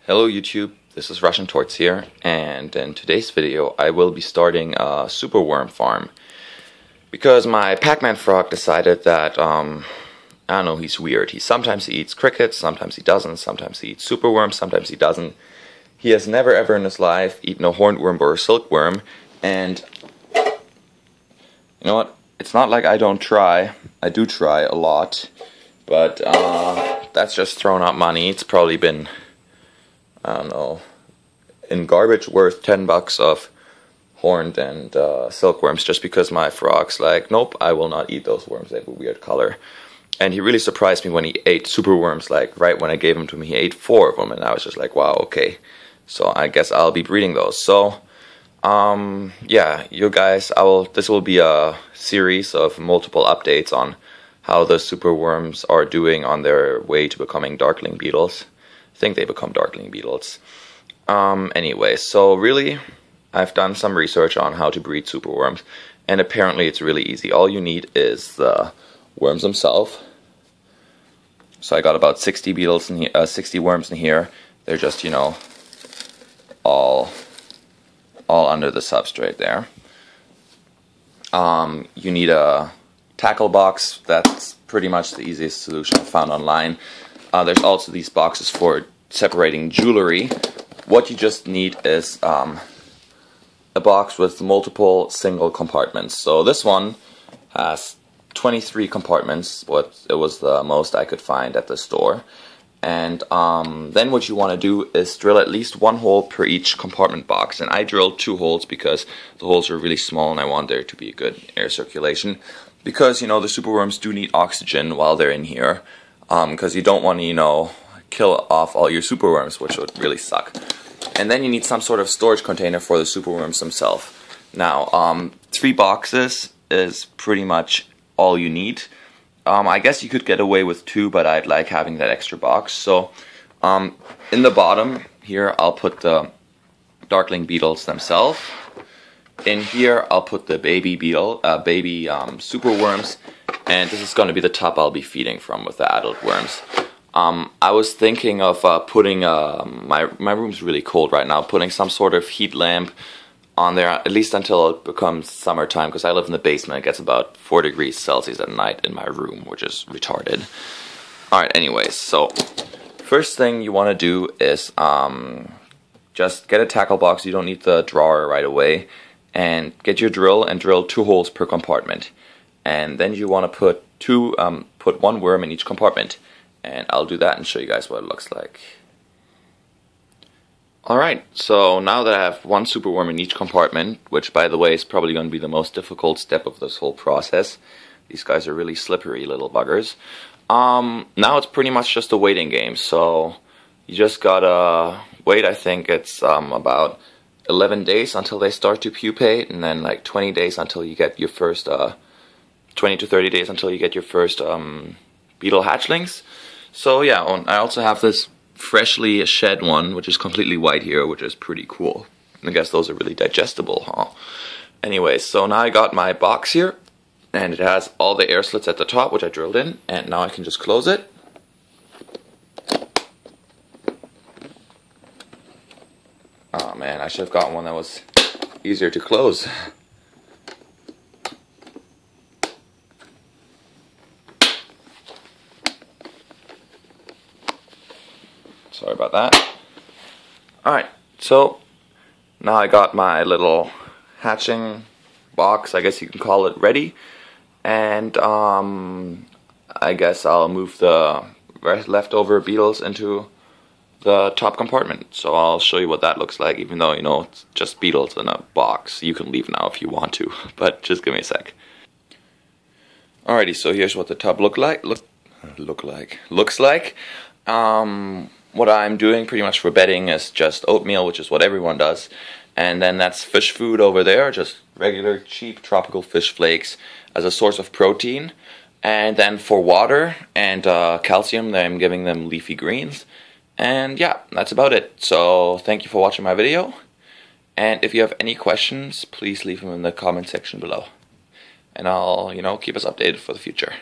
Hello YouTube, this is Russian Torts here, and in today's video I will be starting a superworm farm. Because my Pac-Man frog decided that, I don't know, he's weird. Sometimes he eats crickets, sometimes he doesn't, sometimes he eats superworms, sometimes he doesn't. He has never ever in his life eaten a hornworm or a silkworm, and you know what, it's not like I don't try. I do try a lot, but that's just thrown out money. It's probably been, I don't know, in garbage worth 10 bucks of horned and silkworms, just because my frog's like, nope, I will not eat those worms, they have a weird color. And he really surprised me when he ate superworms. Like right when I gave them to him, he ate 4 of them, and I was just like, wow, okay, so I guess I'll be breeding those. So yeah, you guys, this will be a series of multiple updates on how the superworms are doing on their way to becoming darkling beetles. I think they become darkling beetles. Anyway, so really, I've done some research on how to breed superworms, and apparently it's really easy. All you need is the worms themselves. So I got about 60 beetles in here, 60 worms in here. They're just, you know, all under the substrate there. You need a tackle box. That's pretty much the easiest solution I found online. There's also these boxes for separating jewelry. What you just need is a box with multiple single compartments. So this one has 23 compartments. It was the most I could find at the store. And then what you want to do is drill at least 1 hole per each compartment box. And I drilled 2 holes because the holes are really small and I want there to be good air circulation. Because, you know, the superworms do need oxygen while they're in here. Because you don't want to, you know, kill off all your superworms, which would really suck. And then you need some sort of storage container for the superworms themselves. Now, 3 boxes is pretty much all you need. I guess you could get away with 2, but I'd like having that extra box. So, in the bottom here, I'll put the darkling beetles themselves. In here, I'll put the baby superworms, and this is going to be the top I'll be feeding from with the adult worms. I was thinking of putting, my room's really cold right now, putting some sort of heat lamp on there, at least until it becomes summertime, because I live in the basement. It gets about 4 degrees Celsius at night in my room, which is retarded. Alright, anyways, so first thing you want to do is just get a tackle box. You don't need the drawer right away. And get your drill and drill 2 holes per compartment. And then you want to put 1 worm in each compartment. And I'll do that and show you guys what it looks like. Alright, so now that I have 1 superworm in each compartment, which by the way is probably going to be the most difficult step of this whole process. These guys are really slippery little buggers. Now it's pretty much just a waiting game. So you just gotta wait. I think it's about 11 days until they start to pupate, and then like 20 days until you get your first 20 to 30 days until you get your first beetle hatchlings. So yeah, I also have this freshly shed one, which is completely white here, which is pretty cool. I guess those are really digestible, huh? Anyway, so now I got my box here, and it has all the air slits at the top, which I drilled in, and now I can just close it. Oh man, I should have gotten one that was easier to close. Sorry about that. Alright, so now I got my little hatching box, I guess you can call it, ready. And I guess I'll move the leftover beetles into the top compartment. So I'll show you what that looks like, even though, you know, it's just beetles in a box. You can leave now if you want to, but just give me a sec. Alrighty, so here's what the tub looks like. What I'm doing pretty much for bedding is just oatmeal, which is what everyone does. And then that's fish food over there, just regular cheap tropical fish flakes as a source of protein. And then for water and calcium, I'm giving them leafy greens. And yeah, that's about it. So thank you for watching my video. And if you have any questions, please leave them in the comment section below. And I'll, you know, keep us updated for the future.